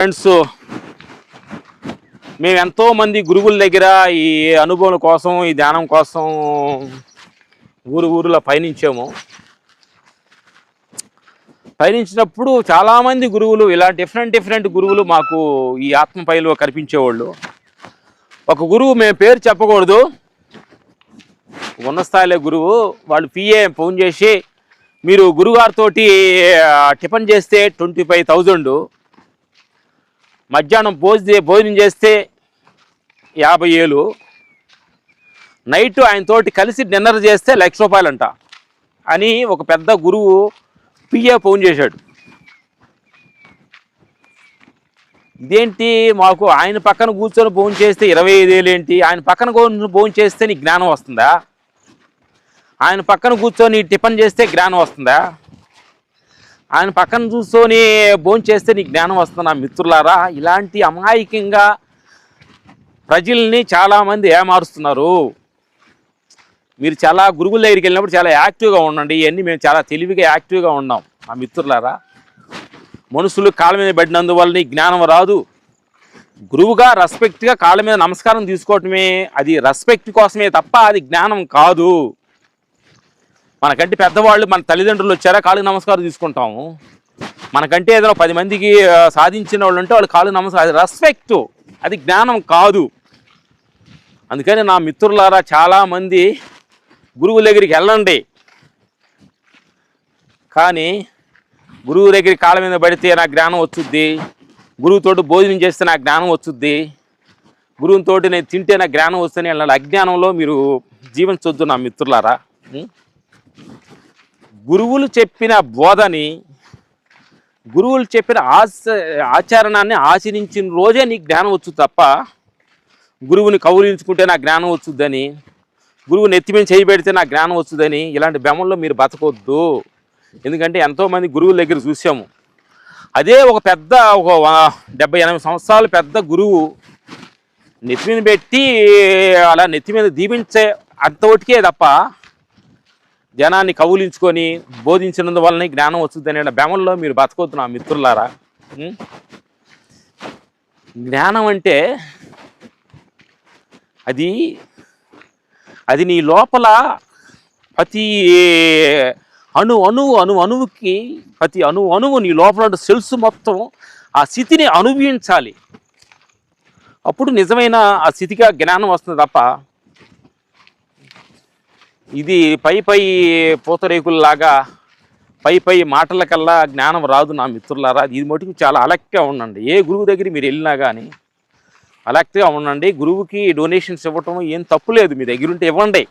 Friends, మేము ఎంతోమంది గురువుల దగ్గర ఈ అనుభవం కోసం, ఈ ధ్యానం కోసం ఊరులో పయనించినప్పుడు చాలామంది గురువులు ఇలా డిఫరెంట్ గురువులు మాకు ఈ ఆత్మపైలో కనిపించేవాళ్ళు. ఒక గురువు, మేము పేరు చెప్పకూడదు, ఉన్న స్థాయిలో గురువు, వాళ్ళు పిఏ ఫోన్ చేసి మీరు గురుగారితో టిఫిన్ చేస్తే 25,000, మధ్యాహ్నం భోజనం చేస్తే 50,000, నైట్ ఆయనతోటి కలిసి డిన్నర్ చేస్తే ₹1,00,000 అంట అని ఒక పెద్ద గురువు పిఏ ఫోన్ చేశాడు. ఇదేంటి, మాకు ఆయన పక్కన కూర్చొని ఫోన్ చేస్తే 25,000 ఏంటి, ఆయన పక్కన కూర్చొని ఫోన్ చేస్తే నీకు జ్ఞానం వస్తుందా, ఆయన పక్కన కూర్చొని టిఫిన్ చేస్తే జ్ఞానం వస్తుందా, ఆయన పక్కన చూసుకొని భోజనం చేస్తే నీకు జ్ఞానం వస్తుందా? మిత్రులారా, ఇలాంటి అమాయకంగా ప్రజల్ని చాలామంది ఏమారుస్తున్నారు. మీరు చాలా గురువుల దగ్గరికి వెళ్ళినప్పుడు చాలా యాక్టివ్గా ఉండండి. ఇవన్నీ మేము చాలా తెలివిగా యాక్టివ్గా ఉన్నాం. ఆ మిత్రులారా, మనుషులు కాళ్ళ మీద పడినందువల్ల నీకు జ్ఞానం రాదు. గురువుగా రెస్పెక్ట్గా కాళ్ళ మీద నమస్కారం తీసుకోవటమే, అది రెస్పెక్ట్ కోసమే తప్ప అది జ్ఞానం కాదు. మనకంటే పెద్దవాళ్ళు, మన తల్లిదండ్రులు వచ్చారా కాళ్ళకి నమస్కారం తీసుకుంటాము. మనకంటే ఏదైనా 10 మందికి సాధించిన వాళ్ళు ఉంటే వాళ్ళు కాళ్ళకి నమస్కారం, అది రెస్పెక్ట్, అది జ్ఞానం కాదు. అందుకని నా మిత్రులారా, చాలామంది గురువు దగ్గరికి వెళ్ళండి, కానీ గురువు దగ్గరికి కాళ్ళ మీద పడితే నాకు జ్ఞానం వచ్చుద్ది, గురువుతోటి భోజనం చేస్తే నాకు జ్ఞానం వచ్చుద్ది, గురువుతో నేను తింటే నాకు జ్ఞానం వస్తుందని వెళ్ళాలి. అజ్ఞానంలో మీరు జీవించొద్దు నా మిత్రులారా. గురువులు చెప్పిన బోధని, గురువులు చెప్పిన ఆచరణాన్ని ఆచరించిన రోజే నీకు జ్ఞానం వచ్చు తప్ప, గురువుని కౌలించుకుంటే నాకు జ్ఞానం వచ్చుద్దని, గురువు నెత్తి మీద చేయి పెడితే నాకు జ్ఞానం వచ్చుదని ఇలాంటి భ్రమంలో మీరు బతకొద్దు. ఎందుకంటే ఎంతోమంది గురువుల దగ్గర చూసాము. అదే ఒక 70-80 సంవత్సరాలు పెద్ద గురువు నెత్తి మీద పెట్టి అలా నెత్తి మీద దీవించే అంతవరకే తప్ప, జనాన్ని కౌలించుకొని బోధించినందువల్లనే జ్ఞానం వస్తుందనే భ్రమంలో మీరు బతకొద్దు నా మిత్రులారా. జ్ఞానం అంటే అది నీ లోపల ప్రతి అణువుకి, ప్రతి అణువు నీ లోపల సెల్స్ మొత్తం ఆ స్థితిని అనుభవించాలి. అప్పుడు నిజమైన ఆ స్థితిగా జ్ఞానం వస్తుంది తప్ప, ఇది పై పూతరేకుల్లాగా పై మాటల కల్లా జ్ఞానం రాదు నా మిత్రులారా. ఇది మటుకు చాలా అలక్ట్గా ఉండండి. ఏ గురువు దగ్గర మీరు వెళ్ళినా కానీ అలక్ట్గా ఉండండి. గురువుకి డొనేషన్స్ ఇవ్వటం ఏం తప్పు లేదు, మీ దగ్గర ఉంటే ఇవ్వండి,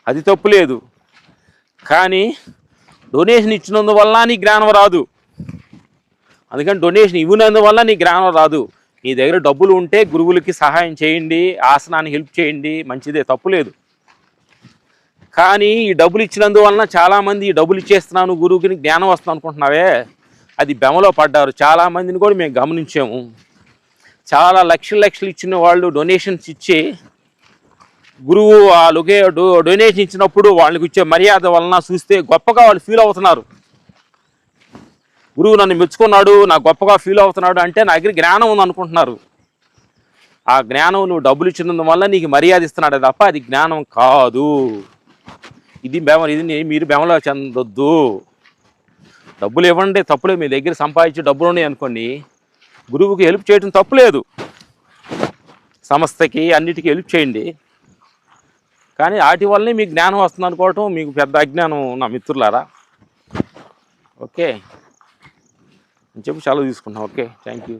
అది తప్పు లేదు. కానీ డొనేషన్ ఇచ్చినందువల్ల నీ జ్ఞానం రాదు. అందుకని డొనేషన్ ఇవ్వనందువల్ల నీ జ్ఞానం రాదు. నీ దగ్గర డబ్బులు ఉంటే గురువులకి సహాయం చేయండి, ఆసనాన్ని హెల్ప్ చేయండి, మంచిదే, తప్పులేదు. కానీ ఈ డబ్బులు ఇచ్చినందువలన చాలామంది ఈ డబ్బులు ఇచ్చేస్తున్నాను గురువుకి జ్ఞానం వస్తుంది అనుకుంటున్నావే, అది భ్రమలో పడ్డారు. చాలామందిని కూడా మేము గమనించాము. చాలా లక్షలు ఇచ్చిన వాళ్ళు డొనేషన్స్ ఇచ్చి గురువు వాళ్ళకే డొనేషన్ ఇచ్చినప్పుడు వాళ్ళకి ఇచ్చే మర్యాద వలన చూస్తే గొప్పగా వాళ్ళు ఫీల్ అవుతున్నారు. గురువు నన్ను మెచ్చుకున్నాడు, నాకు గొప్పగా ఫీల్ అవుతున్నాడు అంటే నా దగ్గర జ్ఞానం ఉంది అనుకుంటున్నారు. ఆ జ్ఞానం నువ్వు డబ్బులు ఇచ్చినందువల్ల నీకు మర్యాద ఇస్తున్నాడే తప్ప అది జ్ఞానం కాదు. ఇది మీరు భ్రమలో చెందొద్దు. డబ్బులు ఇవ్వండి, తప్పులేదు. మీ దగ్గర సంపాదించే డబ్బులు ఉన్నాయి అనుకోండి, గురువుకి హెల్ప్ చేయడం తప్పులేదు, సంస్థకి అన్నిటికీ హెల్ప్ చేయండి. కానీ వాటి వల్లనే మీకు జ్ఞానం వస్తుంది అనుకోవటం మీకు పెద్ద అజ్ఞానం నా మిత్రులారా. ఓకే అని చెప్పి సెలవు తీసుకుంటాం. Okay, thank you.